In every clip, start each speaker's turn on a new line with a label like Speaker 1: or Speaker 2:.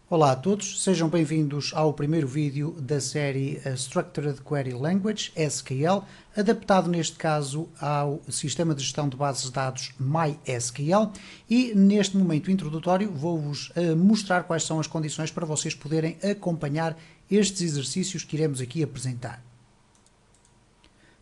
Speaker 1: Olá a todos, sejam bem-vindos ao primeiro vídeo da série Structured Query Language, SQL, adaptado neste caso ao sistema de gestão de bases de dados MySQL, e neste momento introdutório vou-vos mostrar quais são as condições para vocês poderem acompanhar estes exercícios que iremos aqui apresentar.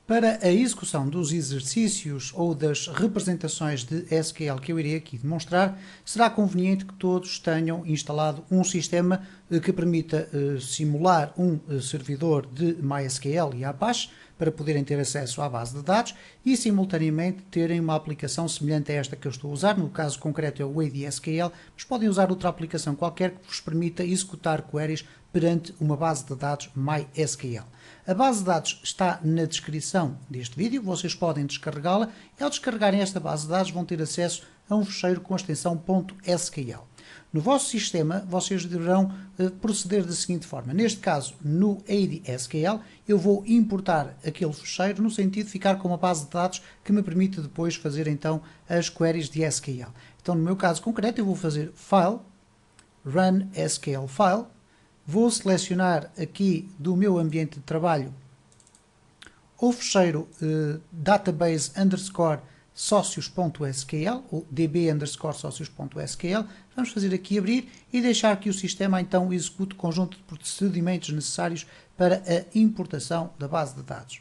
Speaker 1: Para a execução dos exercícios ou das representações de SQL que eu irei aqui demonstrar, será conveniente que todos tenham instalado um sistema que permita simular um servidor de MySQL e Apache para poderem ter acesso à base de dados e simultaneamente terem uma aplicação semelhante a esta que eu estou a usar, no caso concreto é o ADSQL, mas podem usar outra aplicação qualquer que vos permita executar queries perante uma base de dados MySQL. A base de dados está na descrição deste vídeo, vocês podem descarregá-la e ao descarregarem esta base de dados vão ter acesso a um fecheiro com a extensão .sql. No vosso sistema vocês deverão proceder da seguinte forma, neste caso no ADSQL eu vou importar aquele fecheiro no sentido de ficar com uma base de dados que me permite depois fazer então as queries de SQL. Então no meu caso concreto eu vou fazer File, Run SQL File. Vou selecionar aqui do meu ambiente de trabalho o fecheiro database underscore socios.sql, ou db underscore socios.sql. Vamos fazer aqui abrir e deixar que o sistema então execute o conjunto de procedimentos necessários para a importação da base de dados.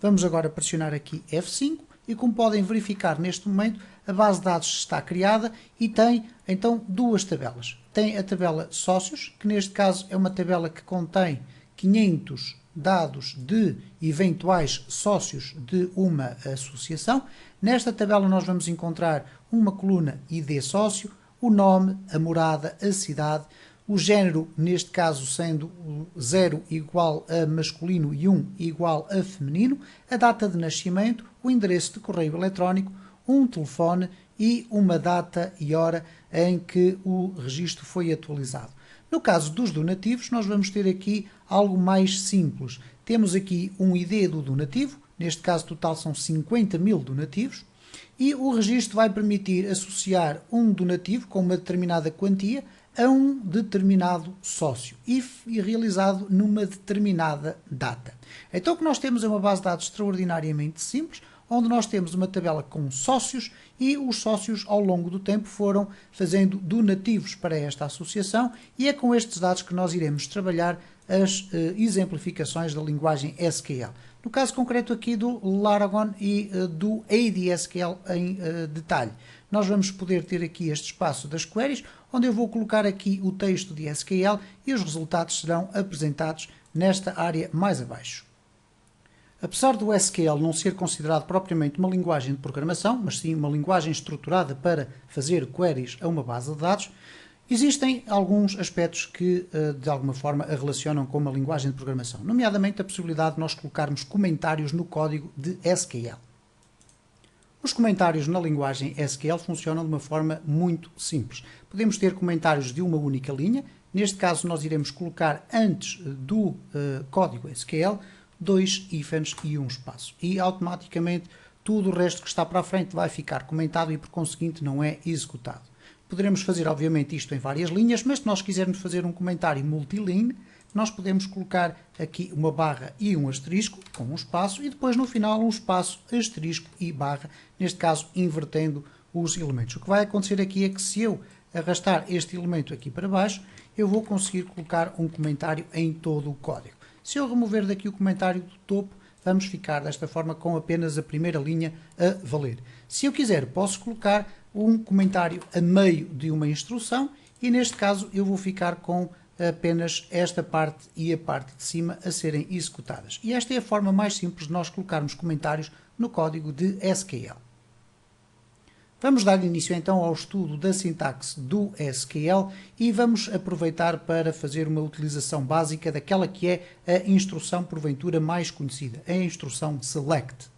Speaker 1: Vamos agora pressionar aqui F5 e como podem verificar neste momento a base de dados está criada e tem então duas tabelas. Tem a tabela sócios, que neste caso é uma tabela que contém 500 dados de eventuais sócios de uma associação. Nesta tabela nós vamos encontrar uma coluna ID sócio, o nome, a morada, a cidade, o género, neste caso sendo 0 igual a masculino e 1 igual a feminino, a data de nascimento, o endereço de correio eletrónico, um telefone e uma data e hora em que o registro foi atualizado. No caso dos donativos, nós vamos ter aqui algo mais simples. Temos aqui um ID do donativo, neste caso total são 50.000 donativos, e o registro vai permitir associar um donativo com uma determinada quantia a um determinado sócio e realizado numa determinada data. Então o que nós temos é uma base de dados extraordinariamente simples, onde nós temos uma tabela com sócios e os sócios ao longo do tempo foram fazendo donativos para esta associação e é com estes dados que nós iremos trabalhar as exemplificações da linguagem SQL. No caso concreto aqui do Laragon e do ADSQL em detalhe. Nós vamos poder ter aqui este espaço das queries, onde eu vou colocar aqui o texto de SQL e os resultados serão apresentados nesta área mais abaixo. Apesar do SQL não ser considerado propriamente uma linguagem de programação, mas sim uma linguagem estruturada para fazer queries a uma base de dados, existem alguns aspectos que, de alguma forma, a relacionam com uma linguagem de programação, nomeadamente a possibilidade de nós colocarmos comentários no código de SQL. Os comentários na linguagem SQL funcionam de uma forma muito simples. Podemos ter comentários de uma única linha, neste caso nós iremos colocar antes do código SQL 2 hífens e um espaço. E automaticamente tudo o resto que está para a frente vai ficar comentado e por conseguinte não é executado. Poderemos fazer obviamente isto em várias linhas, mas se nós quisermos fazer um comentário multiline, nós podemos colocar aqui uma barra e um asterisco com um espaço e depois no final um espaço, asterisco e barra, neste caso invertendo os elementos. O que vai acontecer aqui é que se eu arrastar este elemento aqui para baixo, eu vou conseguir colocar um comentário em todo o código. Se eu remover daqui o comentário do topo, vamos ficar desta forma com apenas a primeira linha a valer. Se eu quiser, posso colocar um comentário a meio de uma instrução e neste caso eu vou ficar com apenas esta parte e a parte de cima a serem executadas. E esta é a forma mais simples de nós colocarmos comentários no código de SQL. Vamos dar início então ao estudo da sintaxe do SQL e vamos aproveitar para fazer uma utilização básica daquela que é a instrução porventura mais conhecida, a instrução SELECT.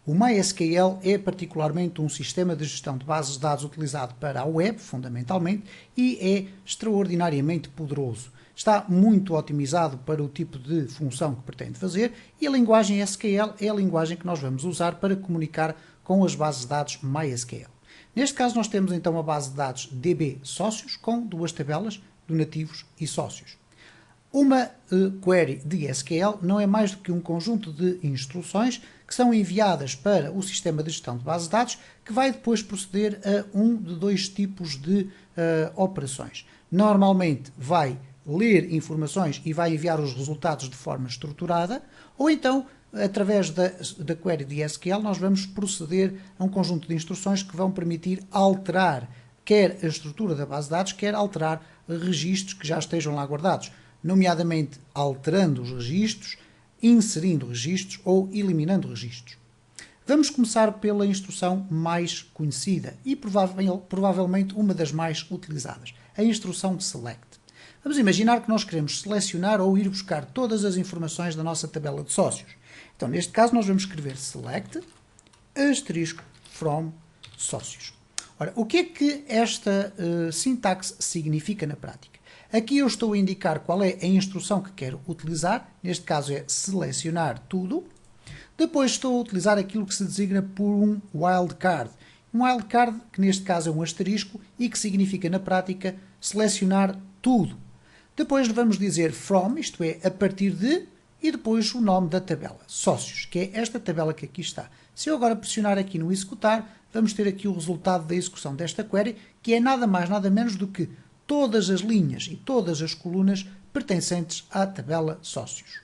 Speaker 1: O MySQL é particularmente um sistema de gestão de bases de dados utilizado para a web, fundamentalmente, e é extraordinariamente poderoso. Está muito otimizado para o tipo de função que pretende fazer e a linguagem SQL é a linguagem que nós vamos usar para comunicar com as bases de dados MySQL. Neste caso nós temos então a base de dados DB sócios com duas tabelas, donativos e sócios. Uma query de SQL não é mais do que um conjunto de instruções que são enviadas para o sistema de gestão de base de dados, que vai depois proceder a um de dois tipos de operações. Normalmente vai ler informações e vai enviar os resultados de forma estruturada, ou então, através da query de SQL, nós vamos proceder a um conjunto de instruções que vão permitir alterar quer a estrutura da base de dados, quer alterar registros que já estejam lá guardados, nomeadamente alterando os registros, inserindo registros ou eliminando registros. Vamos começar pela instrução mais conhecida e provavelmente uma das mais utilizadas, a instrução de select. Vamos imaginar que nós queremos selecionar ou ir buscar todas as informações da nossa tabela de sócios. Então, neste caso, nós vamos escrever select *from sócios. Ora, o que é que esta sintaxe significa na prática? Aqui eu estou a indicar qual é a instrução que quero utilizar, neste caso é selecionar tudo. Depois estou a utilizar aquilo que se designa por um wildcard. Um wildcard que neste caso é um asterisco e que significa na prática selecionar tudo. Depois vamos dizer from, isto é, a partir de, e depois o nome da tabela, sócios, que é esta tabela que aqui está. Se eu agora pressionar aqui no executar, vamos ter aqui o resultado da execução desta query, que é nada mais, nada menos do que todas as linhas e todas as colunas pertencentes à tabela sócios.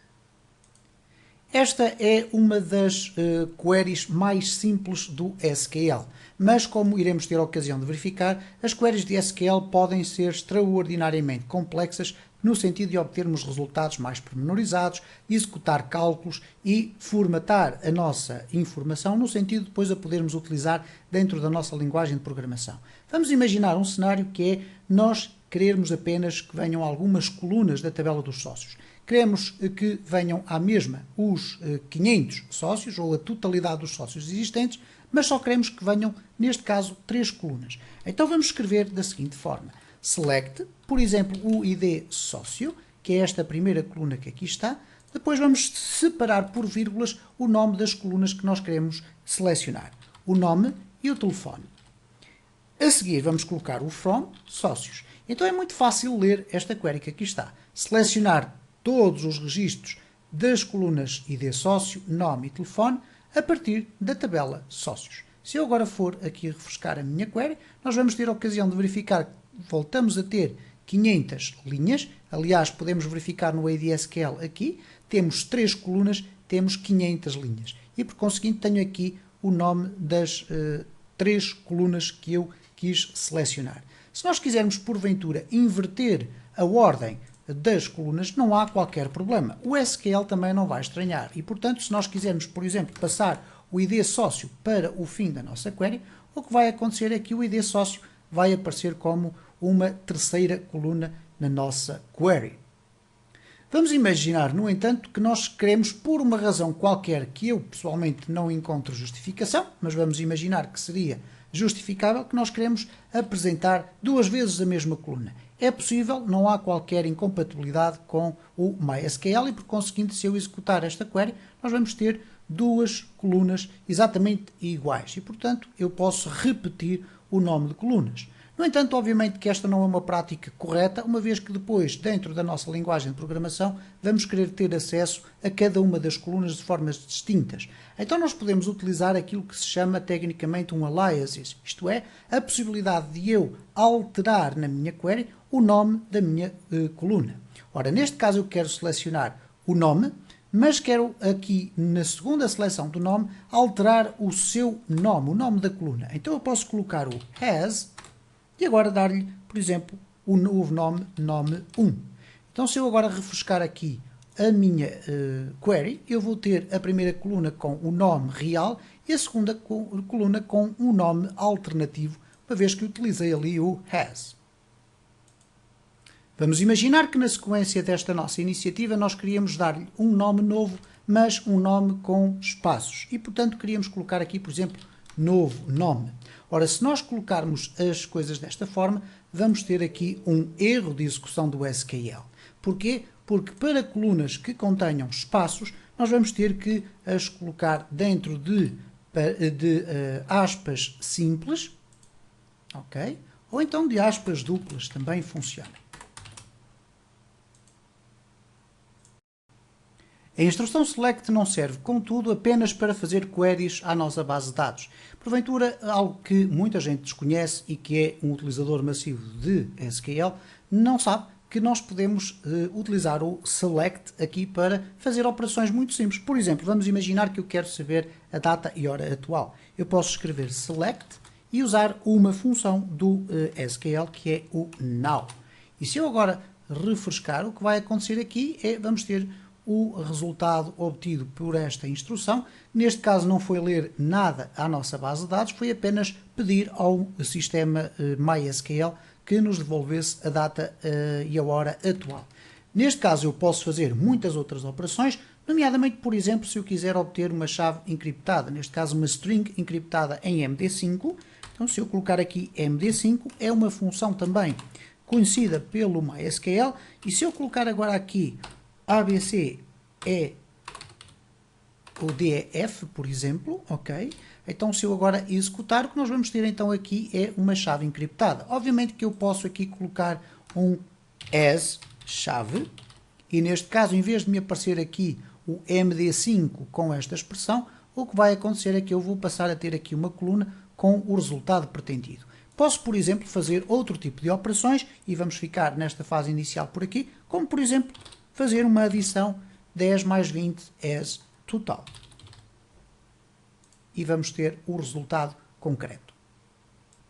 Speaker 1: Esta é uma das queries mais simples do SQL, mas como iremos ter a ocasião de verificar, as queries de SQL podem ser extraordinariamente complexas no sentido de obtermos resultados mais pormenorizados, executar cálculos e formatar a nossa informação no sentido de depois a podermos utilizar dentro da nossa linguagem de programação. Vamos imaginar um cenário que é nós querermos apenas que venham algumas colunas da tabela dos sócios. Queremos que venham à mesma os 500 sócios, ou a totalidade dos sócios existentes, mas só queremos que venham, neste caso, 3 colunas. Então vamos escrever da seguinte forma. Select, por exemplo, o ID sócio, que é esta primeira coluna que aqui está. Depois vamos separar por vírgulas o nome das colunas que nós queremos selecionar. O nome e o telefone. A seguir vamos colocar o from, sócios. Então é muito fácil ler esta query que aqui está. Selecionar todos os registros das colunas ID sócio, nome e telefone a partir da tabela sócios. Se eu agora for aqui refrescar a minha query, nós vamos ter a ocasião de verificar que voltamos a ter 500 linhas. Aliás, podemos verificar no ADSQL aqui, temos 3 colunas, temos 500 linhas. E por conseguinte tenho aqui o nome das 3 colunas que eu quis selecionar. Se nós quisermos, porventura, inverter a ordem das colunas, não há qualquer problema. O SQL também não vai estranhar. E, portanto, se nós quisermos, por exemplo, passar o ID sócio para o fim da nossa query, o que vai acontecer é que o ID sócio vai aparecer como uma terceira coluna na nossa query. Vamos imaginar, no entanto, que nós queremos, por uma razão qualquer que eu pessoalmente não encontro justificação, mas vamos imaginar que seria justificável, que nós queremos apresentar 2 vezes a mesma coluna. É possível, não há qualquer incompatibilidade com o MySQL e, por conseguinte, se eu executar esta query, nós vamos ter 2 colunas exatamente iguais e, portanto, eu posso repetir o nome de colunas. No entanto, obviamente que esta não é uma prática correta, uma vez que depois, dentro da nossa linguagem de programação, vamos querer ter acesso a cada uma das colunas de formas distintas. Então nós podemos utilizar aquilo que se chama tecnicamente um aliases, isto é, a possibilidade de eu alterar na minha query o nome da minha coluna. Ora, neste caso eu quero selecionar o nome, mas quero aqui, na segunda seleção do nome, alterar o seu nome, o nome da coluna. Então eu posso colocar o has e agora dar-lhe, por exemplo, o novo nome, nome 1. Então se eu agora refrescar aqui a minha query, eu vou ter a primeira coluna com o nome real e a segunda coluna com um nome alternativo, uma vez que utilizei ali o has. Vamos imaginar que na sequência desta nossa iniciativa nós queríamos dar-lhe um nome novo, mas um nome com espaços. E, portanto, queríamos colocar aqui, por exemplo, novo nome. Ora, se nós colocarmos as coisas desta forma, vamos ter aqui um erro de execução do SQL. Porquê? Porque para colunas que contenham espaços, nós vamos ter que as colocar dentro de aspas simples, ok? Ou então de aspas duplas também funciona. A instrução select não serve, contudo, apenas para fazer queries à nossa base de dados. Porventura, algo que muita gente desconhece e que é um utilizador massivo de SQL, não sabe que nós podemos utilizar o select aqui para fazer operações muito simples. Por exemplo, vamos imaginar que eu quero saber a data e hora atual. Eu posso escrever select e usar uma função do SQL que é o now. E se eu agora refrescar, o que vai acontecer aqui é, vamos ter o resultado obtido por esta instrução. Neste caso não foi ler nada à nossa base de dados, foi apenas pedir ao sistema MySQL que nos devolvesse a data e a hora atual. Neste caso eu posso fazer muitas outras operações, nomeadamente, por exemplo, se eu quiser obter uma chave encriptada, neste caso uma string encriptada em MD5, então se eu colocar aqui MD5, é uma função também conhecida pelo MySQL, e se eu colocar agora aqui ABC é o DEF, por exemplo, ok? Então, se eu agora executar, o que nós vamos ter então aqui é uma chave encriptada. Obviamente que eu posso aqui colocar um as chave, e neste caso, em vez de me aparecer aqui o MD5 com esta expressão, o que vai acontecer é que eu vou passar a ter aqui uma coluna com o resultado pretendido. Posso, por exemplo, fazer outro tipo de operações, e vamos ficar nesta fase inicial por aqui, como por exemplo, fazer uma adição 10 mais 20 as total. E vamos ter o resultado concreto.